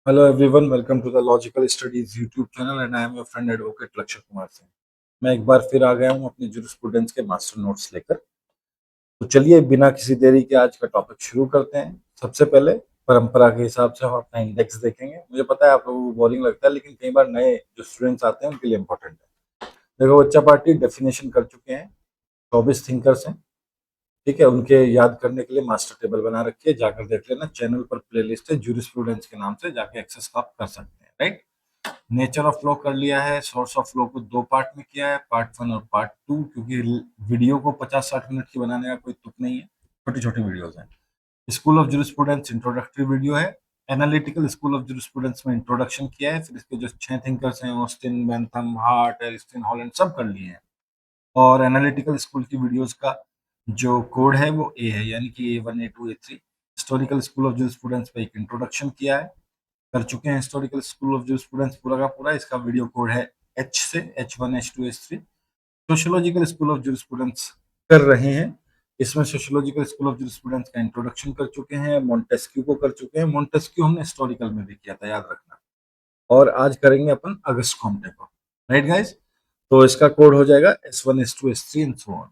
Hello everyone, welcome to the Logical Studies YouTube channel and I am your friend Advocate लक्ष्य कुमार सिंह। मैं एक बार फिर आ गया हूँ अपने जूरिस्प्रूडेंस के मास्टर नोट्स लेकर। तो चलिए बिना किसी देरी के आज का टॉपिक शुरू करते हैं। सबसे पहले परंपरा के हिसाब से हम अपना इंडेक्स देखेंगे। मुझे पता है आप लोगों को बोरिंग लगता है, लेकिन कई बार नए जो स्टूडेंट्स आते हैं उनके लिए इंपॉर्टेंट है। देखो, बच्चा पार्टी डेफिनेशन कर चुके हैं, 24 थिंकर्स हैं, ठीक है। उनके याद करने के लिए मास्टर टेबल बना रखी है, जाकर देख लेना। चैनल पर प्लेलिस्ट है जूरिस्प्रूडेंस के नाम से, जाके एक्सेस आप कर सकते हैं, राइट। नेचर ऑफ लॉ कर लिया है। सोर्स ऑफ लॉ को दो पार्ट में किया है, पार्ट 1 और पार्ट 2, क्योंकि वीडियो को 50-60 मिनट की बनाने का कोई तुक नहीं है, छोटी छोटी वीडियोस हैं। School of jurisprudence introductory video है। एनालिटिकल स्कूल ऑफ जूरिस्प्रूडेंस में इंट्रोडक्शन किया है, फिर इसके जो 6 थिंकर्स हैं, Austin, Bentham, heart, Ariston, Holland, सब कर लिए हैं। और एनालिटिकल स्कूल की वीडियोस का जो कोड है वो ए है, यानी कि A1, A2, A3। Historical school of jurisprudence पे एक इंट्रोडक्शन किया है, कर चुके हैं हिस्टोरिकल स्कूल ऑफ जूरिस्प्रूडेंस पूरा का पूरा। इसका वीडियो कोड है H से H1, H2, H3। Sociological school of jurisprudence कर रहे हैं, इसमें सोशियोलॉजिकल स्कूल ऑफ जूरिस्प्रूडेंस का इंट्रोडक्शन कर चुके हैं, मोंटेस्क्यू को कर चुके हैं। मोंटेस्क्यू हमने हिस्टोरिकल में भी किया था, याद रखना। और आज करेंगे अपन अगस्त कॉम्टे को, राइट गाइस। तो इसका कोड हो जाएगा S1, S2, S3 and so on.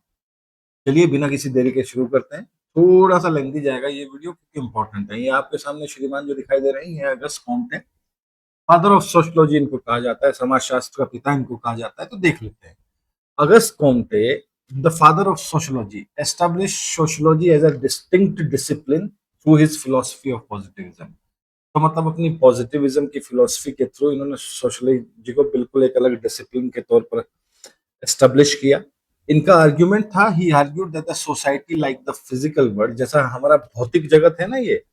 चलिए बिना किसी देरी के शुरू करते हैं। थोड़ा सा लेंथी जाएगा ये वीडियो, क्योंकि इंपॉर्टेंट है। ये आपके सामने श्रीमान जो दिखाई दे रहे हैं, August Comte, father of sociology इनको कहा जाता है, समाजशास्त्र का पिता इनको कहा जाता है। तो देख लेते हैं। August Comte, the father of sociology, establish sociology as a distinct discipline through his philosophy of positivism. तो मतलब अपनी पॉजिटिविज्म की फिलोसफी के थ्रू इन्होंने सोशियोलॉजी को बिल्कुल एक अलग डिसिप्लिन के तौर पर एस्टेब्लिश किया। इनका आर्ग्यूमेंट था, he argued that the society like the physical world, जैसा हमारा भौतिक जगत है ना, ये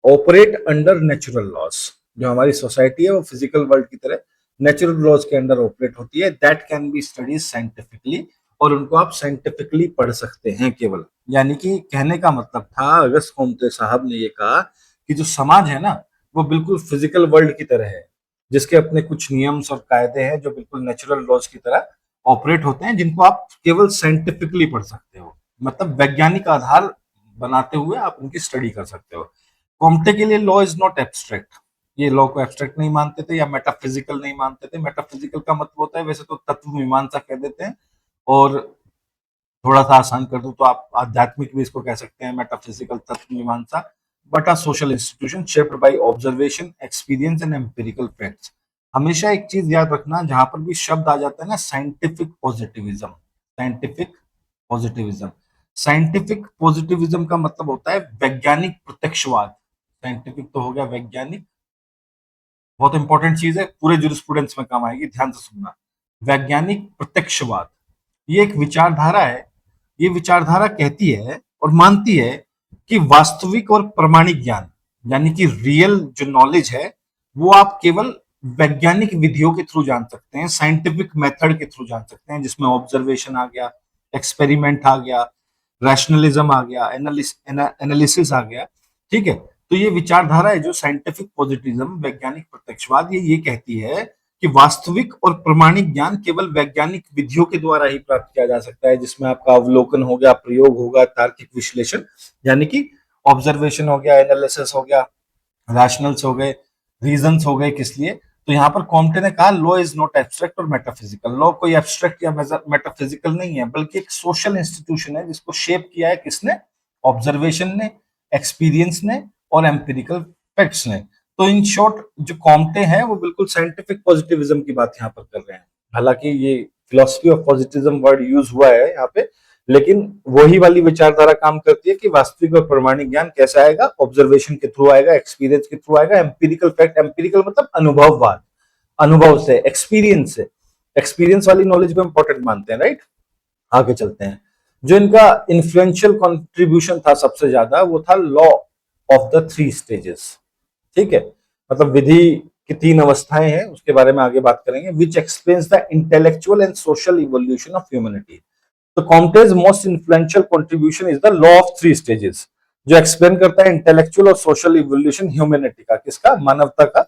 ऑपरेट अंडर नेचुरल लॉज। जो हमारी सोसाइटी है वो फिजिकल वर्ल्ड की तरह नेचुरल लॉज के अंडर ऑपरेट होती है। That can B studies scientifically, और उनको आप साइंटिफिकली पढ़ सकते हैं केवल। यानी कि कहने का मतलब था, अगस्त कोम्ते साहब ने ये कहा कि जो समाज है ना, वो बिल्कुल फिजिकल वर्ल्ड की तरह है, जिसके अपने कुछ नियम्स और कायदे हैं जो बिल्कुल नेचुरल लॉज की तरह ऑपरेट होते हैं, जिनको आप केवल साइंटिफिकली पढ़ सकते हो। मतलब वैज्ञानिक आधार बनाते हुए आप उनकी स्टडी कर सकते हो। कॉम्टे के लिए लॉ इज नॉट एब्स्ट्रैक्ट। ये लॉ को एब्स्ट्रैक्ट नहीं मानते थे या मेटाफिजिकल नहीं मानते थे। मेटाफिजिकल का मतलब होता है, वैसे तो तत्व मीमांसा कह देते हैं, और थोड़ा सा आसान कर दूं तो आप आध्यात्मिक भी इसको कह सकते हैं, मेटाफिजिकल तत्व मीमांसा। But a social institution shaped by observation, experience and empirical facts. हमेशा एक चीज याद रखना, जहां पर भी शब्द आ जाता है ना, scientific positivism, scientific positivism. Scientific positivism का मतलब होता है वैज्ञानिक प्रत्यक्षवाद। साइंटिफिक तो हो गया वैज्ञानिक, बहुत इंपॉर्टेंट चीज है, पूरे जूरिस्प्रूडेंस में काम आएगी, ध्यान से सुनना। वैज्ञानिक प्रत्यक्षवाद ये एक विचारधारा है। ये विचारधारा कहती है और मानती है कि वास्तविक और प्रमाणिक ज्ञान, यानी कि रियल जो नॉलेज है, वो आप केवल वैज्ञानिक विधियों के थ्रू जान सकते हैं, साइंटिफिक मेथड के थ्रू जान सकते हैं, जिसमें ऑब्जर्वेशन आ गया, एक्सपेरिमेंट आ गया, रैशनलिज्म आ गया, एनालिसिस आ गया, ठीक है। तो ये विचारधारा है जो साइंटिफिक पॉजिटिविज्म, वैज्ञानिक प्रत्यक्षवाद, ये कहती है कि वास्तविक और प्रमाणिक ज्ञान केवल वैज्ञानिक विधियों के द्वारा ही प्राप्त किया जा सकता है, जिसमें आपका अवलोकन हो गया, प्रयोग होगा, तार्किक विश्लेषण, यानी कि ऑब्जर्वेशन हो गया, एनालिसिस हो गया, रैशनल्स हो गए, रीजंस हो गए। किस लिए? तो यहाँ पर कॉम्टे ने कहा लॉ इज नॉट एब्स्ट्रैक्ट और मेटाफिजिकल। लॉ कोई एब्स्ट्रैक्ट या मेटाफिजिकल नहीं है, बल्कि एक सोशल इंस्टीट्यूशन है, जिसको शेप किया है किसने? ऑब्जर्वेशन ने, एक्सपीरियंस ने और एम्पिरिकल फैक्ट्स ने। तो इन शॉर्ट जो कॉम्टे हैं वो बिल्कुल साइंटिफिक पॉजिटिविज्म की बात यहाँ पर कर रहे हैं। हालांकि ये philosophy of positivism word use हुआ है यहाँ पे, लेकिन वही वाली विचारधारा काम करती है कि वास्तविक और प्रमाणिक ज्ञान कैसे आएगा? ऑब्जर्वेशन के थ्रू आएगा, एक्सपीरियंस के थ्रू आएगा, एम्पिरिकल फैक्ट, एम्पिरिकल मतलब अनुभववाद, अनुभव से, एक्सपीरियंस से। एक्सपीरियंस वाली नॉलेज को इंपॉर्टेंट मानते हैं, राइट। आगे चलते हैं। जो इनका इन्फ्लुएंशियल कंट्रीब्यूशन था सबसे ज्यादा, वो था लॉ ऑफ द 3 स्टेजेस, ठीक है। मतलब विधि की 3 अवस्थाएं हैं, उसके बारे में आगे बात करेंगे। Which explains the intellectual and social evolution of humanity. तो Comte's most influential contribution is the law of 3 stages, जो एक्सप्लेन करता है इंटेलेक्चुअल और सोशल इवोल्यूशन ह्यूमैनिटी का। किसका? मानवता का।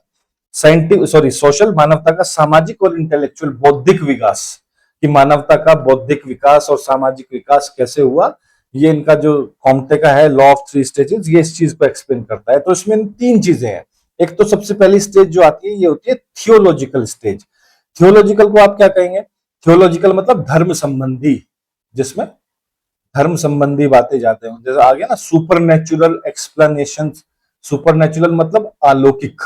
साइंटिफिक, सॉरी, सोशल, मानवता का सामाजिक और इंटेलेक्चुअल बौद्धिक विकास, कि मानवता का बौद्धिक विकास और सामाजिक विकास कैसे हुआ, ये इनका जो कॉम्टे का है लॉ ऑफ 3 स्टेजेस, ये इस चीज को एक्सप्लेन करता है। तो इसमें 3 चीजें हैं। एक तो सबसे पहली स्टेज जो आती है ये होती है थियोलॉजिकल स्टेज। थियोलॉजिकल को आप क्या कहेंगे? थियोलॉजिकल मतलब धर्म संबंधी, जिसमें धर्म संबंधी बातें जाते हैं। जैसे आ गया ना super natural explanation. Super natural मतलब अलौकिक,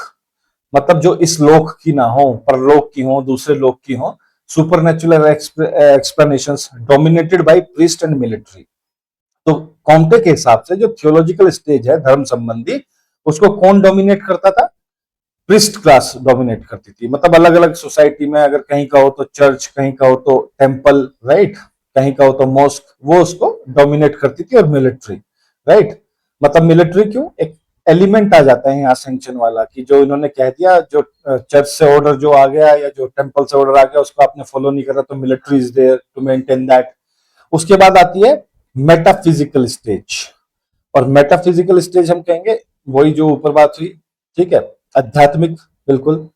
मतलब जो इस लोक की ना हो, परलोक की हो, दूसरे लोक की हो। Super natural explanation dominated by priest and military. तो कॉम्टे के हिसाब से जो थियोलॉजिकल स्टेज है धर्म संबंधी, उसको कौन डोमिनेट करता था? प्रिस्ट क्लास डोमिनेट करती थी। मतलब अलग अलग सोसाइटी में अगर कहीं का हो तो चर्च, कहीं का हो तो टेम्पल, राइट, कहीं का हो तो मॉस्क, वो उसको डोमिनेट करती थी। और मिलिट्री, राइट, मतलब मिलिट्री क्यों? एक एलिमेंट आ जाता है यहाँ सैंक्शन वाला कि जो इन्होंने कह दिया, जो चर्च से ऑर्डर जो आ गया या जो टेम्पल से ऑर्डर आ गया उसको आपने फॉलो नहीं करा तो military is there to maintain that. उसके बाद आती है मेटाफिजिकल स्टेज। और मेटाफिजिकल स्टेज हम कहेंगे वही जो ऊपर बात हुई, ठीक है, आध्यात्मिक, बिल्कुल।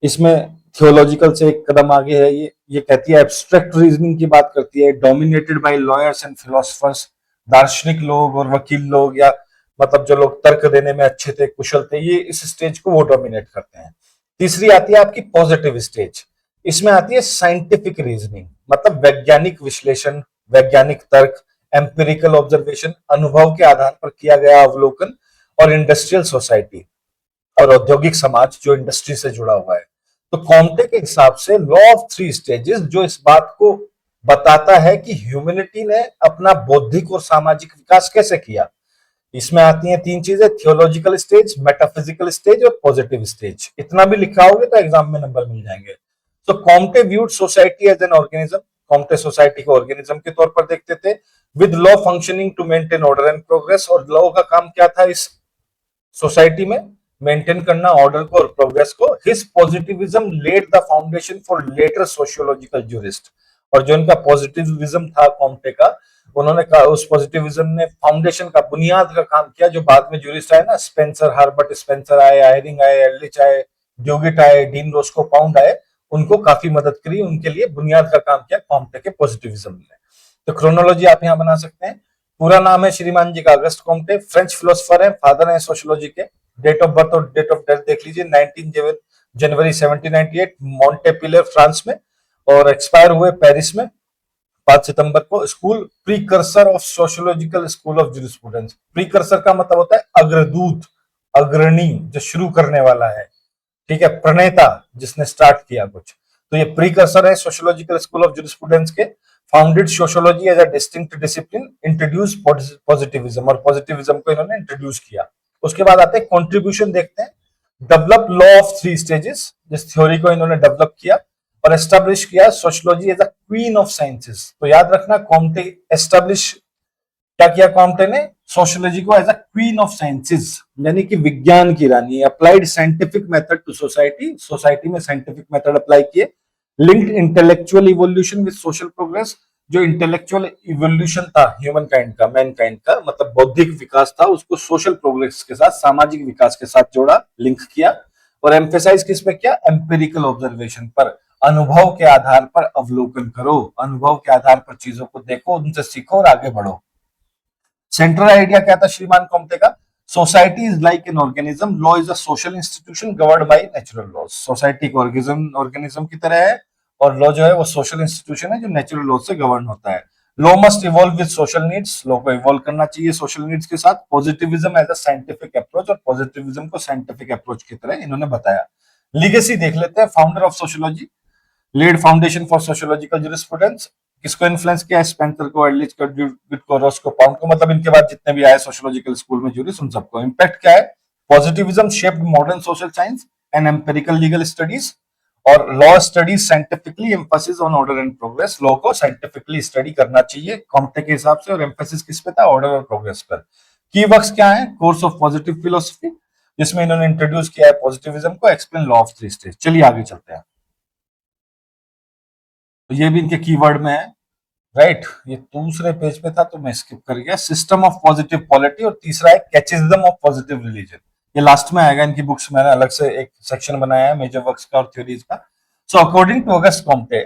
इसमें थियोलॉजिकल से एक कदम आगे है। ये कहती है एब्स्ट्रैक्ट रीजनिंग की बात करती है, dominated by lawyers and philosophers. दार्शनिक लोग और वकील लोग, या मतलब जो लोग तर्क देने में अच्छे थे, कुशल थे, ये इस स्टेज को वो डोमिनेट करते हैं। तीसरी आती है आपकी पॉजिटिव स्टेज। इसमें आती है साइंटिफिक रीजनिंग, मतलब वैज्ञानिक विश्लेषण, वैज्ञानिक तर्क, एम्पिरिकल ऑब्जर्वेशन, अनुभव के आधार पर किया गया अवलोकन। और इंडस्ट्रियल सोसाइटी और औद्योगिक समाज जो इंडस्ट्री से जुड़ा हुआ है। तो कॉम्टे के हिसाब से लॉ ऑफ थ्री स्टेजेस जो इस बात को बताता है कि ह्यूमैनिटी ने अपना बौद्धिक और सामाजिक विकास कैसे किया। इसमें आती हैं तीन चीजें, थियोलॉजिकल स्टेज, मेटाफिजिकल स्टेज और पॉजिटिव स्टेज। इतना भी लिखा होगे तो एग्जाम में नंबर मिल जाएंगे। तो Comte viewed society as an organism. Comte society को ऑर्गेनिज्म के तौर पर देखते थे, with law functioning to maintain order and progress. और लॉ का काम क्या था इस सोसाइटी में? मेंटेन करना ऑर्डर को और प्रोग्रेस को। His positivism laid the foundation for later sociological jurist. और जो इनका पॉजिटिविज्म था कॉम्टे का, उन्होंने कहा उस पॉजिटिविज्म ने फाउंडेशन का, बुनियाद का काम किया। जो बाद में ज्यूरिस्ट आए ना, स्पेंसर, हार्बर्ट स्पेंसर आए, आयरिंग आए, एल्रिच आए, ड्यूगिट आए, डीन रोस्को पाउंड आए, उनको काफी मदद करी, उनके लिए बुनियाद का काम किया कॉम्टे के पॉजिटिविज्म ने। तो क्रोनोलॉजी आप यहाँ बना सकते हैं। पूरा नाम है श्रीमान जी का अगस्त कॉम्टे, फ्रेंच फिलोसोफर है, फादर है सोशियोलॉजी के। डेट ऑफ बर्थ और डेट ऑफ डेथ देख लीजिए, 19 जनवरी 1798, मॉन्टेपिलर फ्रांस में। और एक्सपायर हुए पेरिस में 5 सितंबर को। School precursor of sociological school of jurisprudence. Precursor का मतलब होता है अग्रदूत, अग्रणी, जो शुरू करने वाला है, ठीक है, प्रणेता, जिसने स्टार्ट किया कुछ। तो ये प्रीकर्सर है सोशियोलॉजिकल स्कूल ऑफ ज्यूरिस्प्रूडेंस के। Founded sociology as a distinct discipline, introduce positivism, और पॉजिटिविज्म को इन्होंने इंट्रोड्यूस किया। उसके बाद आते हैं कंट्रीब्यूशन, देखते हैं। Develop law of three stages, जिस थ्योरी को इन्होंने डेवलप किया और एस्टेब्लिश किया sociology as a queen of sciences. तो याद रखना, कॉम्टे एस्टेब्लिश क्या किया कॉम्टे ने? सोशियोलॉजी को as a queen of sciences, यानी कि विज्ञान की रानी। Applied scientific method to society, society में साइंटिफिक मेथड अप्लाई किए। Linked intellectual evolution with social progress. जो इंटेलेक्चुअल इवोल्यूशन था ह्यूमन काइंड का, मैन काइंड का, मतलब बौद्धिक विकास था, उसको सोशल प्रोग्रेस के साथ, सामाजिक विकास के साथ जोड़ा, लिंक किया। और एम्फेसाइज किस पे किया? एम्पिरिकल ऑब्जर्वेशन पर। अनुभव के आधार पर अवलोकन करो, अनुभव के आधार पर चीजों को देखो, उनसे सीखो और आगे बढ़ो। सेंट्रल आइडिया क्या था श्रीमान कॉम्टे का? Society is like an organism, law is a social institution governed by natural laws. Society एक ऑर्गेनिज्म की तरह है, और लॉ जो है वो सोशल इंस्टीट्यूशन है जो नेचुरल लॉ से गवर्न होता है। Law must evolve with social needs, law को इवॉल्व करना चाहिए सोशल नीड्स के साथ। Positivism as a scientific approach, और पॉजिटिविज्म को साइंटिफिक अप्रोच की तरह इन्होंने बताया। लीगेसी देख लेते हैं। Founder of sociology, laid foundation for sociological jurisprudence. किसको इन्फ्लुएंस किया? स्पेंसर को, एडलिच को, ड्यूविट को, रोस्को पाउंड को। मतलब इनके बाद जितने भी आए सोशियोलॉजिकल स्कूल में ज्यूरिस्ट, उन सबको। इंपैक्ट क्या है? Positivism shaped modern social science and empirical legal studies. और law studies scientifically, emphasis on order and progress. Law को साइंटिफिकली स्टडी करना चाहिए कॉम्टे के हिसाब से, और एम्फेसिस किस पे था? ऑर्डर और प्रोग्रेस पर। की वर्क्स क्या है? कोर्स ऑफ पॉजिटिव फिलोसफी, जिसमें इन्होंने इंट्रोड्यूस किया है पॉजिटिविज्म को, explain law of three stage. चलिए आगे चलते हैं। तो ये भी इनके कीवर्ड में है, राइट। ये दूसरे पेज पे था तो मैं स्किप कर गया। सिस्टम ऑफ पॉजिटिव पॉलिटी, और तीसरा है कैचिज्म ऑफ पॉजिटिव रिलीजन। ये लास्ट में आएगा इनकी बुक्स, मैंने अलग से एक सेक्शन बनाया है मेजर वर्क्स का और थ्योरीज का। So according to Auguste Comte,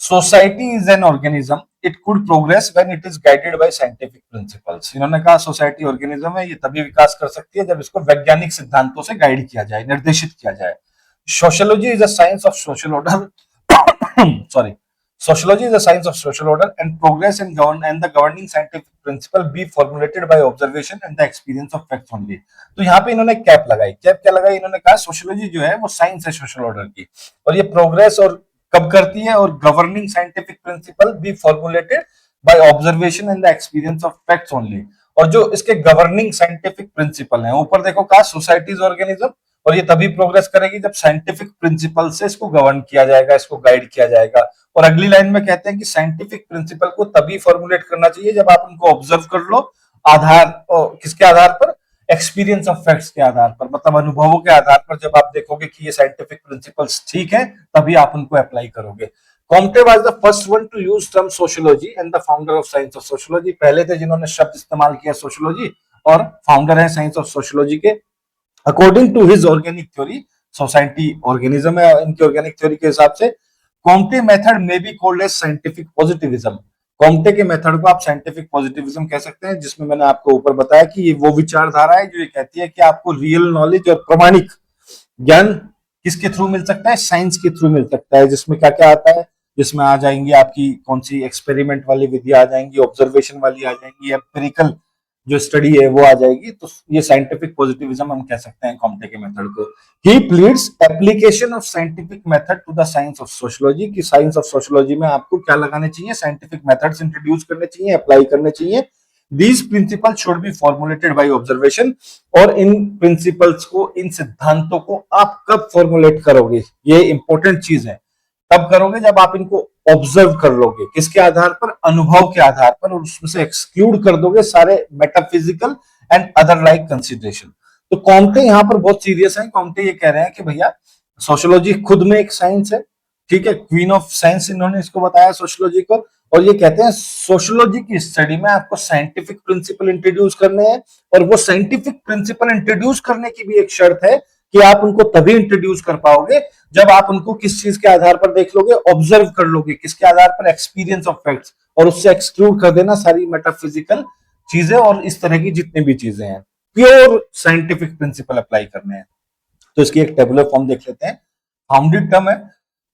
society is an organism, it could progress when it is guided by scientific principles. इन्होंने कहा सोसाइटी ऑर्गेनिज्म है, ये तभी विकास कर सकती है जब इसको वैज्ञानिक सिद्धांतों से गाइड किया जाए, निर्देशित किया जाए। Sociology is a science of social order sorry, sociology is the science of social order and progress and the governing scientific principle be formulated by observation and the experience of facts only। तो यहाँ पे इन्होंने cap लगाई। Cap क्या लगाई? इन्होंने कहा sociology जो है वो साइंस है सोशल ऑर्डर की, और ये प्रोग्रेस और कब करती है, और governing scientific principle B formulated by observation and the experience of facts only. और जो इसके गवर्निंग साइंटिफिक प्रिंसिपल है, ऊपर देखो कहा सोसाइटीज ऑर्गेनिज्म, और ये तभी प्रोग्रेस करेगी जब साइंटिफिक प्रिंसिपल से इसको गवर्न किया जाएगा, इसको गाइड किया जाएगा। और अगली लाइन में कहते हैं कि साइंटिफिक प्रिंसिपल को तभी फॉर्मुलेट करना चाहिए जब आप उनको ऑब्जर्व कर लो, आधार किसके आधार पर? एक्सपीरियंस ऑफ फैक्ट्स के आधार पर, मतलब अनुभवों के आधार पर। जब आप देखोगे कि ये साइंटिफिक प्रिंसिपल्स ठीक है, तभी आप उनको अप्लाई करोगे। Comte was the first one two use term sociology and the founder of science of sociology. पहले थे जिन्होंने शब्द इस्तेमाल किया सोशियोलॉजी, और फाउंडर है साइंस ऑफ सोशियोलॉजी के। According to his organic theory, society organism है इनकी ऑर्गेनिक थ्योरी के हिसाब से, कॉम्टे मेथड में be called as scientific positivism. Comte के मेथड को आप साइंटिफिक पॉजिटिविज्म कह सकते हैं, जिसमें मैंने आपको ऊपर बताया कि ये वो विचारधारा है जो ये कहती है कि आपको रियल नॉलेज और प्रमाणिक ज्ञान किसके थ्रू मिल सकता है? साइंस के थ्रू मिल सकता है। जिसमें क्या क्या आता है? जिसमें आ जाएंगी आपकी कौन सी एक्सपेरिमेंट वाली विधियां आ जाएंगी, ऑब्जर्वेशन वाली आ जाएंगी, एम्पिरिकल जो स्टडी है वो आ जाएगी। तो ये साइंटिफिक पॉजिटिविज्म हम कह सकते हैं कॉम्टे के मेथड को। He pleads application of scientific method to the science of sociology, की साइंस ऑफ सोशियोलॉजी में आपको क्या लगाने चाहिए? साइंटिफिक मेथड्स इंट्रोड्यूस करने चाहिए, अप्लाई करने चाहिए। These principles should be formulated by observation। और इन प्रिंसिपल्स को, इन सिद्धांतों को आप कब फॉर्मुलेट करोगे? ये इंपॉर्टेंट चीज है। तब करोगे जब आप इनको ऑब्जर्व कर लोगे, किसके आधार पर? अनुभव के आधार पर, और उसमें से एक्सक्लूड कर दोगे सारे metaphysical and other like consideration. तो कॉम्टे यहाँ पर बहुत सीरियस है। कॉम्टे ये कह रहे हैं कि भैया सोशियोलॉजी खुद में एक साइंस है, ठीक है, क्वीन ऑफ साइंस इन्होंने इसको बताया सोशियोलॉजी को। और ये कहते हैं सोशियोलॉजी की स्टडी में आपको साइंटिफिक प्रिंसिपल इंट्रोड्यूस करने हैं, और वो साइंटिफिक प्रिंसिपल इंट्रोड्यूस करने की भी एक शर्त है कि आप उनको तभी इंट्रोड्यूस कर पाओगे जब आप उनको किस चीज के आधार पर देख लोगे? ऑब्जर्व कर लोगे। किसके आधार पर? Experience of facts. और उससे एक्सक्लूड कर देना सारी मेटाफिजिकल चीजें और इस तरह की जितनी भी चीजें हैं, प्योर साइंटिफिक प्रिंसिपल अप्लाई करने हैं। तो इसकी एक टेबुलर फॉर्म देख लेते हैं। फाउंडेड टर्म है,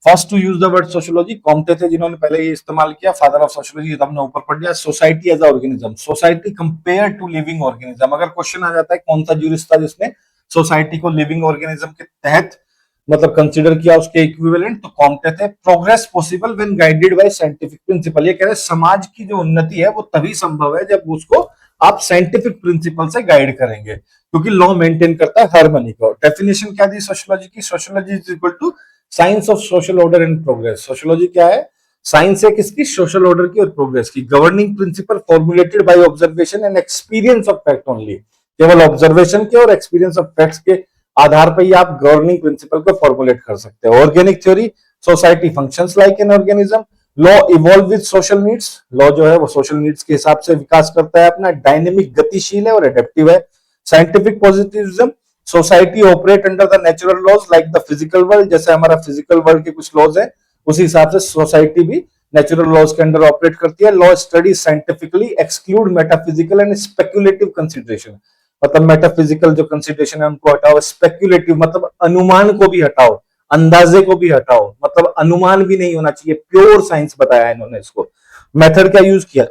first to use the word sociology Comte थे जिन्होंने पहले ये इस्तेमाल किया। फादर ऑफ सोशियोलॉजी हमने ऊपर पढ़ लिया। Society as a organism, society compare to living organism. अगर क्वेश्चन आ जाता है कौन सा ज्यूरिस्ट था जिसने सोसाइटी को लिविंग ऑर्गेनिज्म के तहत मतलब कंसीडर किया, उसके इक्विवेलेंट, तो कॉम्टे थे। Progress possible when guided by scientific principle. ये कह रहे हैं समाज की जो उन्नति है वो तभी संभव है जब उसको आप साइंटिफिक प्रिंसिपल से गाइड करेंगे, क्योंकि लॉ मेंटेन करता है हार्मनी को। डेफिनेशन क्या दी सोशियोलॉजी की? Sociology is equal to science of social order and progress. Sociology क्या है? साइंस है किसकी? सोशल ऑर्डर की और प्रोग्रेस की। Governing principle formulated by observation and experience of fact only. केवल ऑब्जर्वेशन के और एक्सपीरियंस ऑफ फैक्ट्स के आधार पर ही आप गवर्निंग प्रिंसिपल को फॉर्मुलेट कर सकते हो। Organic theory, society functions like an organism. Law evolve with social needs, law जो है वो सोशल नीड्स के हिसाब से विकास करता है अपना। डायनेमिक, गतिशील है और एडेप्टिव है। Scientific positivism, society operate under the natural laws like the physical world. जैसे हमारा फिजिकल वर्ल्ड के कुछ लॉज है, उसी हिसाब से सोसाइटी भी नेचुरल लॉज के अंडर ऑपरेट करती है। Law study scientifically exclude metaphysical and speculative consideration. मतलब मेटाफिजिकल जो कंसिडरेशन है उनको हटाओ, स्पेक्युलेटिव मतलब अनुमान को भी हटाओ, अंदाजे को भी हटाओ, मतलब अनुमान भी नहीं होना चाहिए। प्योर साइंस बताया इन्होंने इसको। मेथड क्या यूज किया?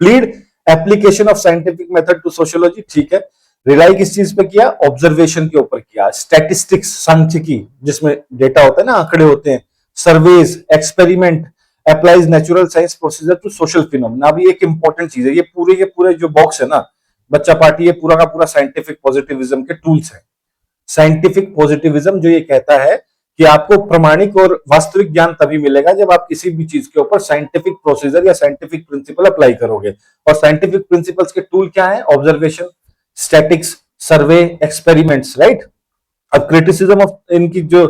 Plead application of scientific method to sociology, ठीक है। रिलाई किस चीज पे किया? ऑब्जर्वेशन के ऊपर किया। स्टैटिस्टिक्स, सांख्यिकी, जिसमें डेटा होता है ना, आंकड़े होते हैं। Surveys, experiment, applies natural science procedure to social phenomena. अभी एक इंपॉर्टेंट चीज है, ये पूरे के पूरे जो बॉक्स है ना बच्चा पार्टी, ये पूरा का पूरा साइंटिफिक पॉजिटिविज्म के टूल्स है। साइंटिफिक पॉजिटिविज्म जो ये कहता है कि आपको प्रमाणिक और वास्तविक ज्ञान तभी मिलेगा जब आप किसी भी चीज के ऊपर साइंटिफिक प्रोसीजर या साइंटिफिक प्रिंसिपल अप्लाई करोगे। और साइंटिफिक प्रिंसिपल्स के टूल क्या है? ऑब्जर्वेशन, स्टैटिक्स, सर्वे, एक्सपेरिमेंट्स, राइट। अब क्रिटिसिज्म ऑफ इनकी जो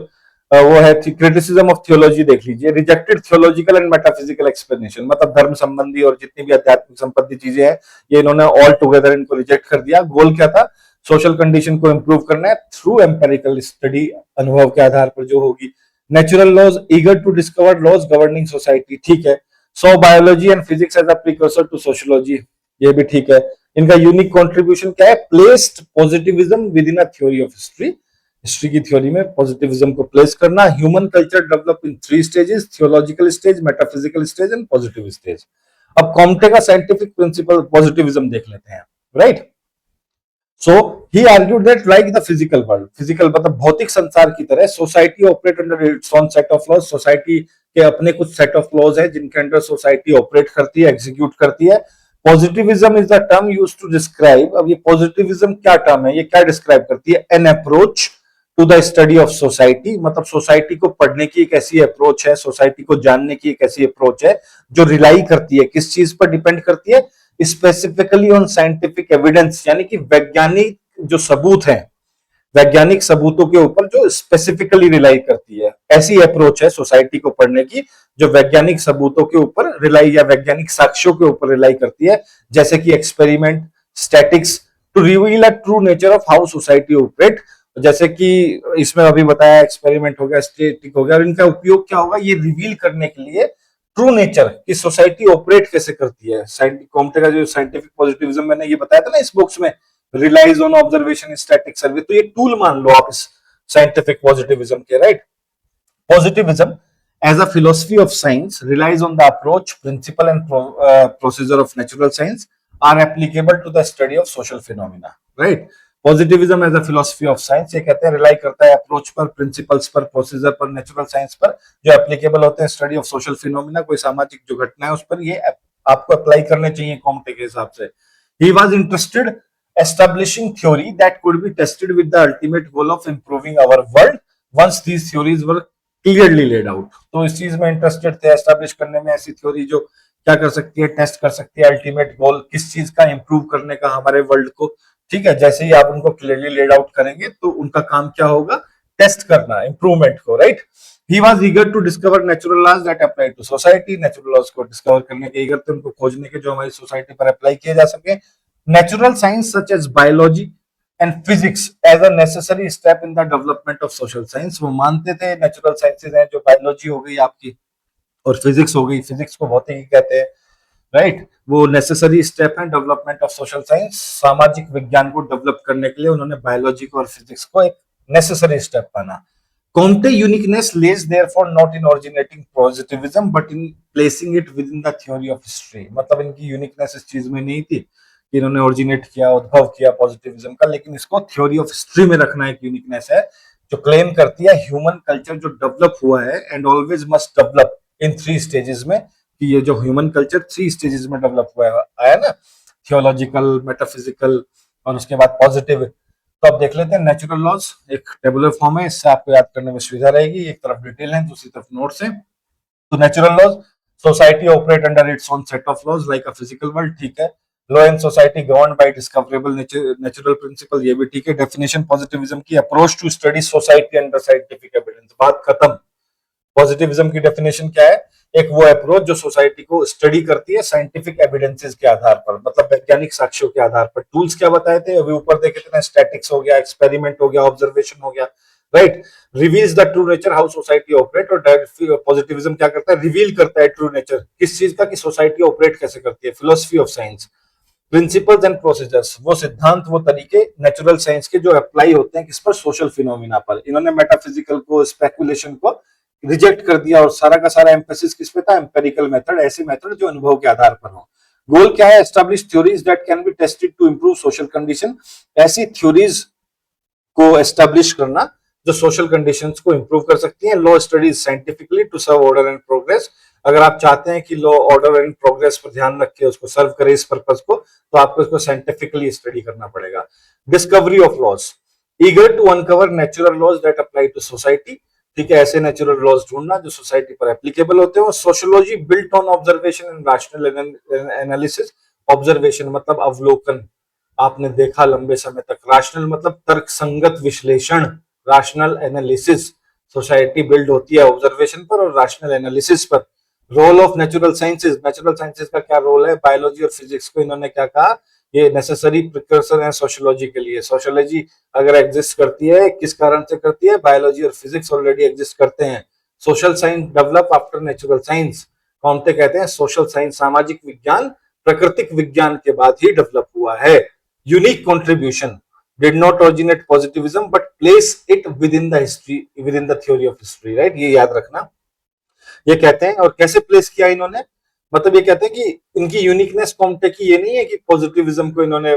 वो है क्रिटिसिज्म ऑफ थियोलॉजी देख लीजिए। Rejected theological and metaphysical explanation, मतलब धर्म संबंधी और जितनी भी आध्यात्मिक संबंधी चीजें हैं ये इन्होंने ऑल टुगेदर इनको रिजेक्ट कर दिया। गोल क्या था? सोशल कंडीशन को इंप्रूव करना है थ्रू एम्पेरिकल स्टडी, अनुभव के आधार पर जो होगी। Natural laws, eager to discover laws governing society, ठीक है। So biology and physics as a precursor to sociology, ये भी ठीक है। इनका यूनिक कंट्रीब्यूशन क्या है? Placed positivism within a theory of history, history की थ्योरी में पॉजिटिविज्म को प्लेस करना। Human culture develop in 3 stages, theological stage, metaphysical stage and positive stage. अब कॉम्टे का साइंटिफिक प्रिंसिपल पॉजिटिविज्म देख लेते हैं, right. So he argued that like the physical world, physical मतलब भौतिक संसार की तरह society operate under its own set of laws, society के अपने कुछ सेट ऑफ लॉज है जिनके अंडर सोसाइटी ऑपरेट करती है, एग्जीक्यूट करती है। Positivism is the term use to describe, अब ये पॉजिटिविज्म क्या टर्म है, ये क्या डिस्क्राइब करती है? An approach to the study of society, मतलब सोसाइटी को पढ़ने की एक ऐसी अप्रोच है, सोसाइटी को जानने की एक ऐसी अप्रोच है जो रिलाई करती है, किस चीज पर डिपेंड करती है? स्पेसिफिकली ऑन साइंटिफिक एविडेंस, यानी कि वैज्ञानिक जो सबूत हैं, वैज्ञानिक सबूतों के ऊपर जो स्पेसिफिकली रिलाई करती है। ऐसी अप्रोच है सोसाइटी को पढ़ने की जो वैज्ञानिक सबूतों के ऊपर रिलाई या वैज्ञानिक साक्ष्यों के ऊपर रिलाई करती है, जैसे कि experiment, statics, to reveal a true nature of how society operate. जैसे कि इसमें अभी बताया एक्सपेरिमेंट हो गया, स्टैटिक हो गया, और इनका उपयोग क्या होगा? ये रिवील करने के लिए ट्रू नेचर की सोसाइटी ऑपरेट कैसे करती है। कॉम्टे का जो साइंटिफिक पॉजिटिविज्म मैंने ये बताया था ना इस बुक्स में, रिलाइज ऑन ऑब्जर्वेशन स्टैटिक सर्वे, तो ये टूल मान लो आप इस साइंटिफिक पॉजिटिविज्म के, right. Positivism as a philosophy of science relies on the approach, principle and procedure of natural science are applicable to the study of social phenomena, right। Positivism as a philosophy of science, ये कहते हैं rely करता है approach पर, principles पर, procedure पर, natural science पर, जो एप्लीकेबल होते हैं स्टडी ऑफ सोशल फिनोमिना, कोई सामाजिक जो घटना है उस पर ये आपको अप्लाई करने चाहिए कॉम्टे के हिसाब से। He was interested establishing theory that could be tested with the ultimate goal of improving our world once these theories were clearly laid out। तो इस चीज में इंटरेस्टेड थे, एस्टेब्लिश करने में ऐसी थ्योरी जो क्या कर सकती है? टेस्ट कर सकती है अल्टीमेट गोल किस चीज का? इंप्रूव करने का हमारे वर्ल्ड को, ठीक है। जैसे ही आप उनको क्लियरली लेड आउट करेंगे तो उनका काम क्या होगा? टेस्ट करना इंप्रूवमेंट को, right. He was eager to discover natural laws that apply to society, natural laws को डिस्कवर करने के ईगर थे, उनको खोजने के जो हमारी सोसाइटी पर अप्लाई किए जा सके। Natural science such as biology and physics as a necessary step in the development of social science, वो मानते थे नेचुरल साइंसेज हैं जो बायोलॉजी हो गई आपकी और फिजिक्स हो गई, फिजिक्स को भौतिकी कहते हैं, राइट, वो नेसेसरी स्टेप है डेवलपमेंट ऑफ सोशल साइंस। सामाजिक विज्ञान को डेवलप करने के लिए उन्होंने बायोलॉजी को और फिजिक्स को एक नेसेसरी स्टेप माना। Comte uniqueness lays therefore not in originating positivism but in placing it within the theory of history, मतलब इनकी यूनिकनेस इस चीज में नहीं थी कि इन्होंने ओरिजिनेट किया, उद्भव किया पॉजिटिविज्म का, लेकिन इसको थ्योरी ऑफ हिस्ट्री में रखना एक यूनिकनेस है जो क्लेम करती है ह्यूमन कल्चर जो डेवलप हुआ है and always must develop in 3 stages में, कि ये जो ह्यूमन कल्चर 3 स्टेजेस में डेवलप हुआ है, आया ना, थियोलॉजिकल, मेटाफिजिकल और उसके बाद पॉजिटिव। तो अब देख लेते हैं नेचुरल लॉज, एक टेबुलर फॉर्म है, इससे आपको याद करने में सुविधा रहेगी, एक तरफ डिटेल है दूसरी तरफ नोट्स है। तो natural laws, society operate under its own set of laws like a physical world, ठीक है। Law in society govern by discoverable natural principle, ये भी ठीक है। डेफिनेशन पॉजिटिविज्म की, approach to study society under scientific evidence, बात खत्म। Positivism की डेफिनेशन क्या है? एक वो अप्रोच जो सोसाइटी को स्टडी करती है साइंटिफिक एविडेंसेस के आधार पर, मतलब वैज्ञानिक साक्ष्यों के आधार पर। टूल्स क्या बताए थे अभी ऊपर देखे थे ना, स्टैटिक्स हो गया, एक्सपेरिमेंट हो गया, ऑब्जर्वेशन हो गया, right. Reveals the true nature how society operate, और पॉजिटिविज्म क्या करता है? रिवील करता है ट्रू नेचर किस चीज का? कि सोसाइटी ऑपरेट कैसे करती है, philosophy of science. Principles and procedures, वो सिद्धांत, वो तरीके नेचुरल साइंस के जो अप्लाई होते हैं किस पर? सोशल फिनोमिना पर। इन्होंने मेटाफिजिकल को, स्पेकुलेशन को रिजेक्ट कर दिया और सारा का सारा एम्फेसिस किस पे था? एम्पेरिकल मेथड, ऐसे मेथड जो अनुभव के आधार पर हो। गोल क्या है? Establish theories that can be tested to improve social condition, ऐसी थ्योरीज को एस्टैब्लिश करना जो सोशल कंडीशंस को इंप्रूव कर सकती हैं। Law studies scientifically to serve order and progress, अगर आप चाहते हैं कि लॉ ऑर्डर एंड प्रोग्रेस पर ध्यान रख के उसको सर्व करे इस पर्पस को, तो आपको इसको साइंटिफिकली स्टडी करना पड़ेगा। Discovery of laws, eager to uncover natural laws that apply to society, ठीक है, ऐसे नेचुरल लॉज ढूंढना जो सोसाइटी पर एप्लीकेबल होते हैं। Sociology built on observation and rational analysis, observation मतलब अवलोकन, आपने देखा लंबे समय तक, रैशनल मतलब तर्कसंगत विश्लेषण, रैशनल एनालिसिस, सोसाइटी बिल्ड होती है ऑब्जर्वेशन पर और रैशनल एनालिसिस पर। Role of natural sciences, natural sciences का क्या रोल है? बायोलॉजी और फिजिक्स को इन्होंने क्या कहा? ये नेसेसरी प्रिकर्सर है सोशियोलॉजी के लिए। सोशियोलॉजी अगर एग्जिस्ट करती है किस कारण से करती है? बायोलॉजी और फिजिक्स ऑलरेडी एग्जिस्ट करते हैं, social science develop after natural science. Comte कहते हैं सोशल साइंस सामाजिक विज्ञान प्राकृतिक विज्ञान के बाद ही डेवलप हुआ है। Unique contribution did not originate positivism but place it with in the history, with in the theory of history, right, ये याद रखना। ये कहते हैं और कैसे प्लेस किया इन्होंने, मतलब ये कहते हैं कि इनकी यूनिकनेस कॉम्टे की ये नहीं है कि पॉजिटिविज्म को इन्होंने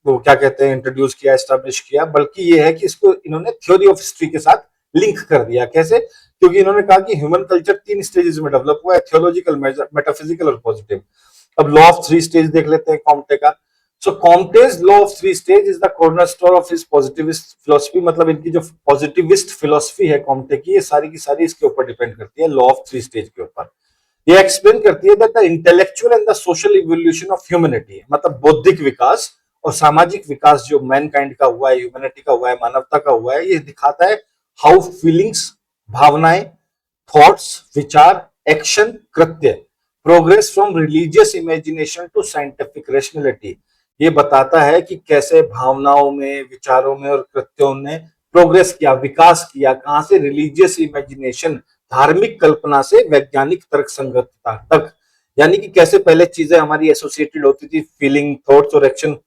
वो क्या कहते हैं इंट्रोड्यूस किया, एस्टैब्लिश किया, बल्कि ये है कि इसको इन्होंने थ्योरी ऑफ हिस्ट्री के साथ लिंक कर दिया। कैसे? क्योंकि इन्होंने कहा कि ह्यूमन कल्चर 3 स्टेजेस में डेवलप हुआ है, थियोलॉजिकल, मेटाफिजिकल और पॉजिटिव। अब लॉ ऑफ 3 स्टेज देख लेते हैं कॉम्टे का। So Comte's law of 3 stage is the cornerstone of his positivist philosophy, मतलब इनकी जो पॉजिटिविस्ट फिलॉसफी है कॉम्टे की, ये सारी की सारी इसके ऊपर डिपेंड करती है, लॉ ऑफ 3 स्टेज के ऊपर। ये एक्सप्लेन करती है that the intellectual and the social evolution of humanity, मतलब बौद्धिक विकास और सामाजिक विकास जो मैनकाइंड का हुआ है, ह्यूमैनिटी का हुआ है, मानवता का हुआ है, ये दिखाता है हाउ फीलिंग्स, भावनाएं, थॉट्स, विचार, एक्शन, कृत्य progress from religious imagination to scientific rationality. ये बताता है कि कैसे भावनाओं में, विचारों में और कृत्यों ने प्रोग्रेस किया, विकास किया, कहां से, रिलीजियस इमेजिनेशन, धार्मिक कल्पना से वैज्ञानिक तर्क संगतता तक। यानी कि कैसे पहले चीजें हमारी एसोसिएटेड होती थी, फीलिंग, थॉट्स और एक्शन।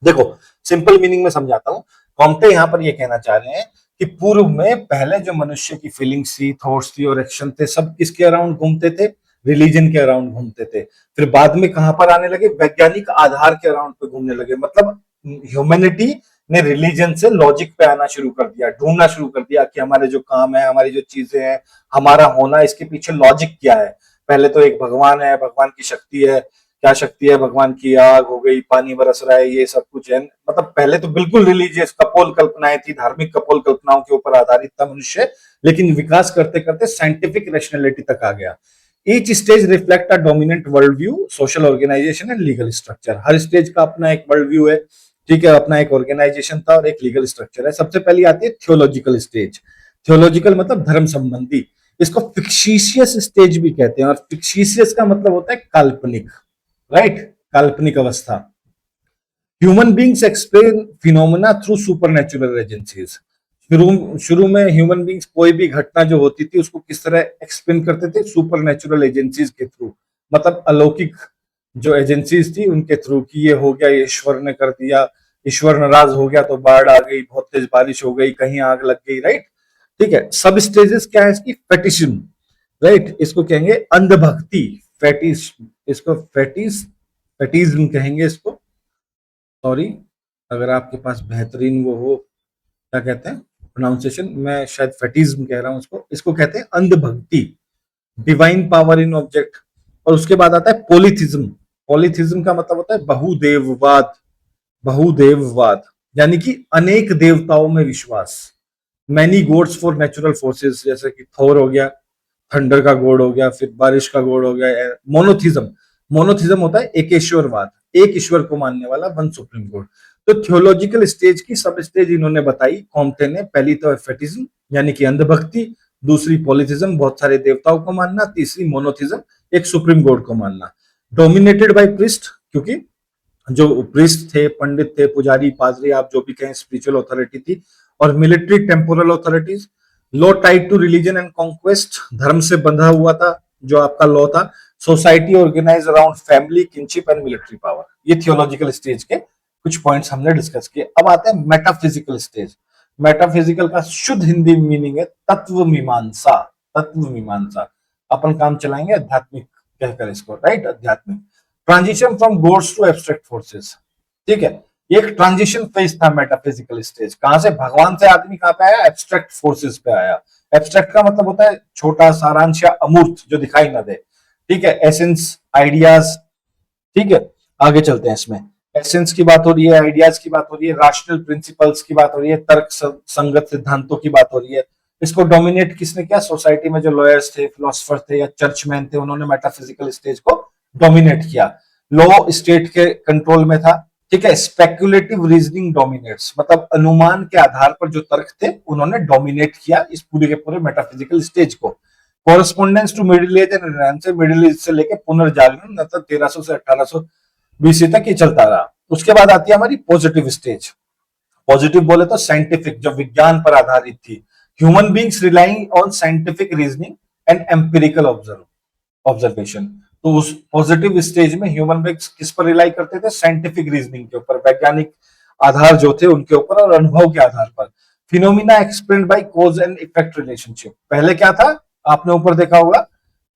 देखो सिंपल मीनिंग में समझाता हूं। कॉम्टे यहां पर ये कहना चाह रहे हैं कि पूर्व में पहले जो मनुष्य की फीलिंग्स थी, थॉट्स थी और एक्शन थे, सब किसके अराउंड घूमते थे? रिलीजन के अराउंड घूमते थे। फिर बाद में कहां पर आने लगे? वैज्ञानिक आधार के अराउंड पे घूमने लगे। मतलब ह्यूमैनिटी ने रिलीजन से लॉजिक पे आना शुरू कर दिया, ढूंढना शुरू कर दिया कि हमारे जो काम है, हमारी जो चीजें हैं, हमारा होना, इसके पीछे लॉजिक क्या है। पहले तो एक भगवान है, भगवान की शक्ति है, क्या शक्ति है भगवान की? आग हो गई, पानी बरस रहा है, ये सब कुछ है। मतलब पहले तो बिल्कुल रिलीजियस कपोल कल्पनाएं थी, धार्मिक कपोल कल्पनाओं के ऊपर आधारित था मनुष्य, लेकिन विकास करते करते साइंटिफिक रैशनैलिटी तक आ गया। Each stage reflect a dominant world view, social organization and legal structure. हर स्टेज का अपना एक वर्ल्ड व्यू है, ठीक है, अपना एक ऑर्गेनाइजेशन था और एक लीगल स्ट्रक्चर है। सबसे पहले आती है थियोलॉजिकल स्टेज। थियोलॉजिकल मतलब धर्म संबंधी। इसको फिक्शिशियस स्टेज भी कहते हैं, और फिक्शिशियस का मतलब होता है काल्पनिक, राइट, काल्पनिक अवस्था। Human beings explain phenomena through supernatural agencies. शुरू में ह्यूमन बींग्स कोई भी घटना जो होती थी उसको किस तरह एक्सप्लेन करते थे? सुपरनैचुरल एजेंसीज के थ्रू, मतलब अलौकिक जो एजेंसीज थी उनके थ्रू, कि ये हो गया, ये ईश्वर ने कर दिया, ईश्वर नाराज हो गया तो बाढ़ आ गई, बहुत तेज बारिश हो गई, कहीं आग लग गई, राइट। ठीक है। सब स्टेजेस क्या है इसकी? फेटिज्म, राइट, इसको कहेंगे अंधभक्ति, फेटिश, इसको फेटिज्म कहेंगे इसको। सॉरी, अगर आपके पास बेहतरीन वो हो, क्या कहते हैं प्रोनाउंसिएशन, मैं शायद फेटिज्म कह रहा हूं इसको। इसको कहते हैं अंधभक्ति, डिवाइन पावर इन ऑब्जेक्ट। और उसके बाद आता है पॉलीथिज्म। पॉलीथिज्म का मतलब होता है बहुदेववाद। बहुदेववाद यानी कि अनेक देवताओं में विश्वास। Many gods for natural forces, जैसे कि थोर हो गया, थंडर का गॉड हो गया, फिर बारिश का गॉड हो गया। मोनोथिज्म, मोनोथिज्म होता है एकेश्वरवाद, एक ईश्वर को मानने वाला, वन सुप्रीम गॉड। तो थियोलॉजिकल स्टेज की सब स्टेज इन्होंने बताई कॉम्टे ने। पहली तो फेटिज्म यानी कि अंधभक्ति, दूसरी पॉलीथिज्म, बहुत सारे देवताओं को मानना, तीसरी मोनोथिज्म, एक सुप्रीम गॉड को मानना। डोमिनेटेड बाय प्रिस्ट, क्योंकि जो प्रिस्ट थे, पंडित थे, पुजारी, पादरी, आप जो भी कहें, स्पिरिचुअल अथॉरिटी थी। और military temporal authorities. Law tied to religion and conquest, धर्म से बंधा हुआ था जो आपका लॉ था। Society organize around family, kinship and military power. ये थियोलॉजिकल स्टेज के कुछ पॉइंट्स हमने डिस्कस किए। अब आते हैं मेटाफिजिकल स्टेज। मेटाफिजिकल का शुद्ध हिंदी मीनिंग है तत्व मीमांसा। तत्व मीमांसा, अपन काम चलाएंगे आध्यात्मिक कहकर इसको, राइट, आध्यात्मिक। Transition from gods to abstract forces, ठीक है। एक ट्रांजिशन फेज था मेटाफिजिकल स्टेज। कहां से? भगवान से आदमी कहां पे आया? एब्स्ट्रैक्ट फोर्सेस पे आया। एब्स्ट्रैक्ट का मतलब होता है छोटा, सारांश या अमूर्त, जो दिखाई ना दे, ठीक है। एसेंस, आइडियाज, ठीक है। आगे चलते हैं इसमें। एसेंस की बात हो रही है, आइडियाज की बात हो रही है, रैशनल प्रिंसिपल्स की बात हो रही है, तर्क संगत सिद्धांतों की बात हो रही है। इसको डोमिनेट किसने किया? सोसाइटी में जो लॉयर्स थे, फिलोसफर थे या चर्चमैन थे, उन्होंने मेटाफिजिकल स्टेज को डोमिनेट किया। लॉ स्टेट के कंट्रोल में था, ठीक है। स्पेक्युलेटिव रीजनिंग डोमिनेट्स, मतलब अनुमान के आधार पर जो तर्क थे उन्होंने डोमिनेट किया इस पूरे के पूरे मेटाफिजिकल स्टेज को। Correspondence to middle age and renaissance, middle age से लेकर पुनर्जागरण, मतलब 1300 से 1800 बीसी तक ये चलता रहा। उसके बाद आती है हमारी पॉजिटिव स्टेज। पॉजिटिव बोले तो साइंटिफिक, जो विज्ञान पर आधारित थी, human beings relying on scientific reasoning and empirical observation. तो उस पॉजिटिव स्टेज में ह्यूमन बींग्स किस पर रिलाई करते थे? साइंटिफिक रीजनिंग के ऊपर, वैज्ञानिक आधार जो थे उनके ऊपर और अनुभव के आधार पर। Phenomena explained bye cause and effect relationship. पहले क्या था, आपने ऊपर देखा होगा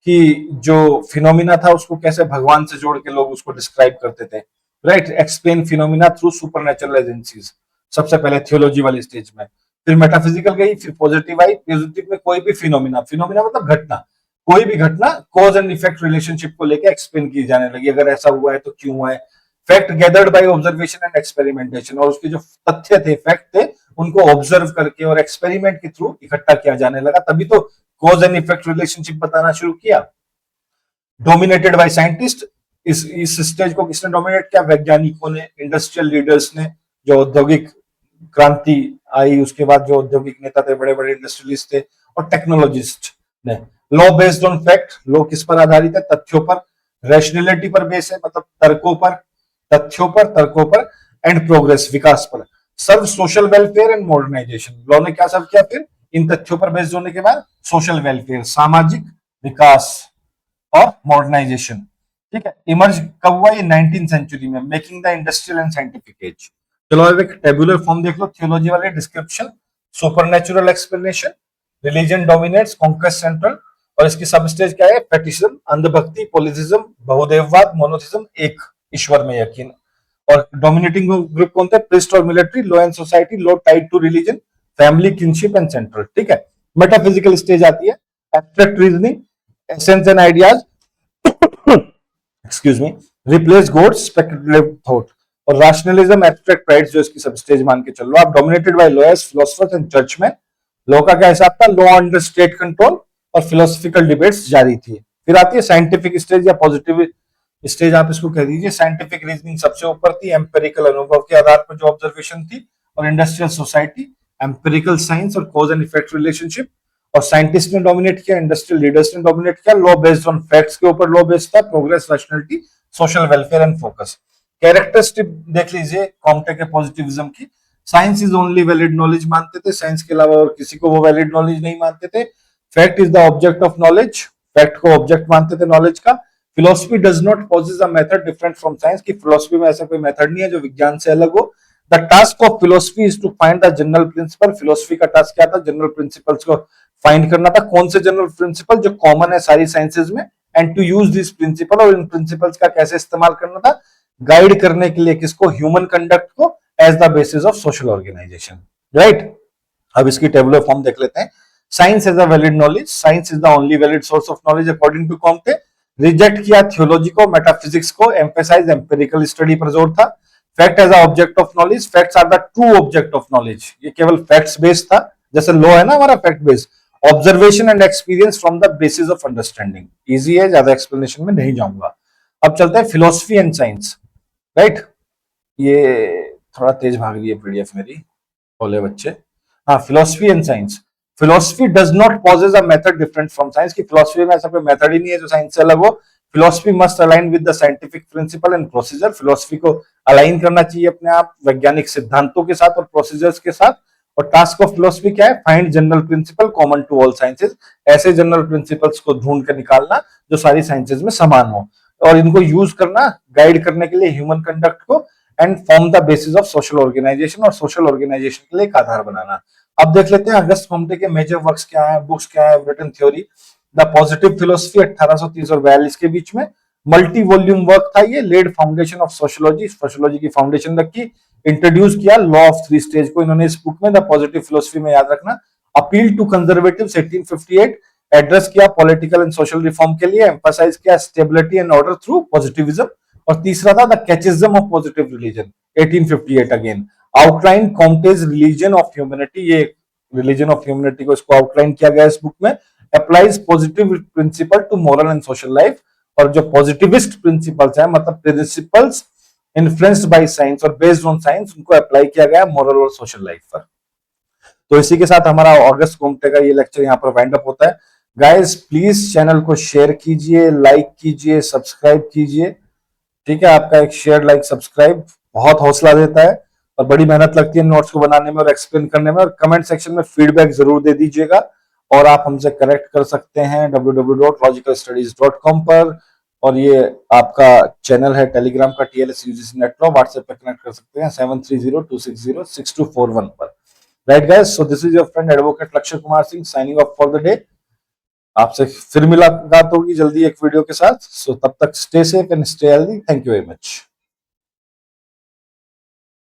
कि जो फिनोमिना था उसको कैसे भगवान से जोड़ के लोग उसको डिस्क्राइब करते थे, right. Explain phenomena through supernatural agencies, सबसे पहले थियोलॉजी वाली स्टेज में। फिर मेटाफिजिकल गई, फिर पॉजिटिव आई। पॉजिटिव में कोई भी फिनोमिना, फिनोमिना मतलब घटना, कोई भी घटना कॉज एंड इफेक्ट रिलेशनशिप को लेकर एक्सप्लेन की जाने लगी। अगर ऐसा हुआ है तो क्यों हुआ है। Fact gathered bye observation and experimentation, और उसके जो तथ्य थे, फैक्ट थे, उनको ऑब्जर्व करके और एक्सपेरिमेंट के थ्रू इकट्ठा किया जाने लगा, तभी तो कॉज एंड इफेक्ट रिलेशनशिप बताना शुरू किया। डोमिनेटेड बाय साइंटिस्ट, इस स्टेज को किसने डोमिनेट किया? वैज्ञानिकों ने, इंडस्ट्रियल लीडर्स ने। जो औद्योगिक क्रांति आई उसके बाद जो औद्योगिक नेता थे, बड़े बड़े इंडस्ट्रियलिस्ट थे, और टेक्नोलॉजिस्ट ने। Law based on fact, law किस पर आधारित है? तथ्यों पर। रैशनैलिटी पर बेस है, मतलब तर्कों पर, तथ्यों पर, तर्कों पर। एंड प्रोग्रेस, विकास पर। Serve social welfare and modernization, law ने क्या सर्व किया फिर इन तथ्यों पर बेस्ड होने के बाद? सोशल वेलफेयर, सामाजिक विकास और मॉडर्नाइजेशन, ठीक है। इमर्ज कब हुआ? ये 19th सेंचुरी में, making the industrial and scientific age. चलो अब एक टेबुलर फॉर्म देख लो। थियोलॉजी वाले description, supernatural explanation, religion dominates, conquest central, और इसकी सब स्टेज क्या है? फेटिशिज्म, अंधभक्ति, पॉलिथिज्म, बहुदेववाद, मोनोथिज्म, एक ईश्वर में यकीन। और डोमिनेटिंग ग्रुप कौन थे? प्रीस्ट और military, law and society, law tied to religion, family, kinship and central, ठीक है। मेटाफिजिकल स्टेज आती है, abstract reasoning, essence and ideas, excuse me, replace God, speculative thought, और रैशनलिज्म, एब्स्ट्रैक्ट प्राइड, जो इसकी सब स्टेज मान के चल लो आप। Dominated by lawyers, philosophers and church में। लॉ का क्या हिसाब था? लॉ अंडर स्टेट कंट्रोल, और फिलोसफिकल डिबेट्स जारी थी। फिर आती है साइंटिफिक स्टेज या पॉजिटिव स्टेज, आप इसको कह दीजिए। साइंटिफिक रीजनिंग सबसे ऊपर थी, एम्पेरिकल अनुभव के आधार पर जो ऑब्जर्वेशन थी, और इंडस्ट्रियल सोसाइटी, एम्पेरिकल साइंस और कॉज एंड इफेक्ट रिलेशनशिप। और साइंटिस्ट ने डोमिनेट किया, इंडस्ट्रियल लीडर्स ने डोमिनेट किया। लॉ बेस्ड ऑन फैक्ट्स के ऊपर लॉ बेस्ड था, progress, rationality, social welfare and focus. Characteristic देख लीजिए कॉम्टे के पॉजिटिविज्म की। Science is only valid knowledge मानते थे, साइंस के अलावा और किसी को वो वैलिड नॉलेज नहीं मानते थे। Fact is the object of knowledge, fact को ऑब्जेक्ट मानते थे नॉलेज का। Philosophy does not possess a method different from science, की फिलोसफी में ऐसा कोई मेथड नहीं है जो विज्ञान से अलग हो। The task of philosophy is to find the general principle, philosophy का टास्क क्या था? जनरल प्रिंसिपल्स को फाइंड करना था। कौन से जनरल प्रिंसिपल? जो कॉमन है सारी साइंसेज में। And to use this principle, और इन प्रिंसिपल्स का कैसे इस्तेमाल करना था? गाइड करने के लिए किसको? ह्यूमन कंडक्ट को, as the basis of social organization, right. अब इसकी टेबुलर फॉर्म देख लेते हैं। Science as a valid knowledge, science is the only valid source of knowledge according to Comte. Reject किया थियोलॉजी को, मेटाफिजिक्स को, एम्फेसाइज एम्पिरिकल स्टडी पर जोर था। Fact as a object of knowledge, facts are the true object of knowledge, ये केवल facts based था, जैसे लॉ है ना हमारा fact based. Observation and experience from the basis of understanding, easy है, ज्यादा एक्सप्लेनेशन में नहीं जाऊंगा। अब चलते हैं फिलोसफी एंड साइंस, राइट। ये थोड़ा तेज भाग रही है पीडीएफ मेरी, बोले बच्चे। हाँ, philosophy and science. Philosophy does not possess a method different from science, की फिलोसफी में ऐसा कोई मेथड ही नहीं है जो साइंस से अलग हो। Philosophy must align with the scientific principle and procedure, philosophy को अलाइन करना चाहिए अपने आप वैज्ञानिक सिद्धांतों के साथ और प्रोसीजर्स के साथ। और टास्क ऑफ फिलोसफी क्या है? Find general principle common to all sciences, ऐसे जनरल प्रिंसिपल्स को ढूंढ कर निकालना जो सारी साइंसेज में समान हो, और इनको यूज करना गाइड करने के लिए ह्यूमन कंडक्ट को, and form the basis of social organization, और सोशल ऑर्गेनाइजेशन के लिए एक आधार बनाना। अब देख लेते हैं अगस्त कॉम्टे के मेजर वर्क्स क्या है, बुक्स क्या है, written theory. The positive philosophy 1830 और 42 के बीच में, मल्टी वॉल्यूम वर्क था ये, laid foundation of sociology, sociology की फाउंडेशन रखी। इंट्रोड्यूस किया लॉ ऑफ थ्री स्टेज को इन्होंने इस बुक में, द पॉजिटिव फिलोसफी में, याद रखना। अपील टू कंजर्वेटिव्स 1858, एड्रेस किया पॉलिटिकल एंड सोशल रिफॉर्म के लिए, एम्फसाइज किया stability and order through positivism. और तीसरा था the catechism of positive religion 1858 again. Outline Comte's religion of humanity, ये रिलीजन ऑफ ह्यूमैनिटी को इसको आउटलाइन किया गया इस बुक में। Applies positive principle to moral and social life, और जो पॉजिटिविस्ट प्रिंसिपल्स है, मतलब प्रिंसिपल्स इन्फ्लुएंस्ड बाय साइंस और बेस्ड ऑन साइंस, उनको अप्लाई किया गया मॉरल और सोशल लाइफ पर। तो इसी के साथ हमारा अगस्त कॉम्टे का ये लेक्चर यहाँ पर वाइंड अप होता है। गाइस प्लीज चैनल को शेयर कीजिए, लाइक कीजिए, सब्सक्राइब कीजिए, ठीक है। आपका एक शेयर, लाइक, सब्सक्राइब बहुत हौसला देता है। और बड़ी मेहनत लगती है नोट्स को बनाने में और एक्सप्लेन करने में। और कमेंट सेक्शन में फीडबैक जरूर दे दीजिएगा और आप हमसे कनेक्ट कर सकते हैं www.logicalstudies.com पर। और ये आपका चैनल है टेलीग्राम का TLS UGC net law, WhatsApp पे कनेक्ट कर सकते हैं 7302606241 पर। Right guys, so this is your friend advocate Lakshya Kumar Singh signing off for the day. आपसे फिर मुलाकात होगी जल्दी एक वीडियो के साथ। सो तब तक stay safe and stay healthy. Thank you very much.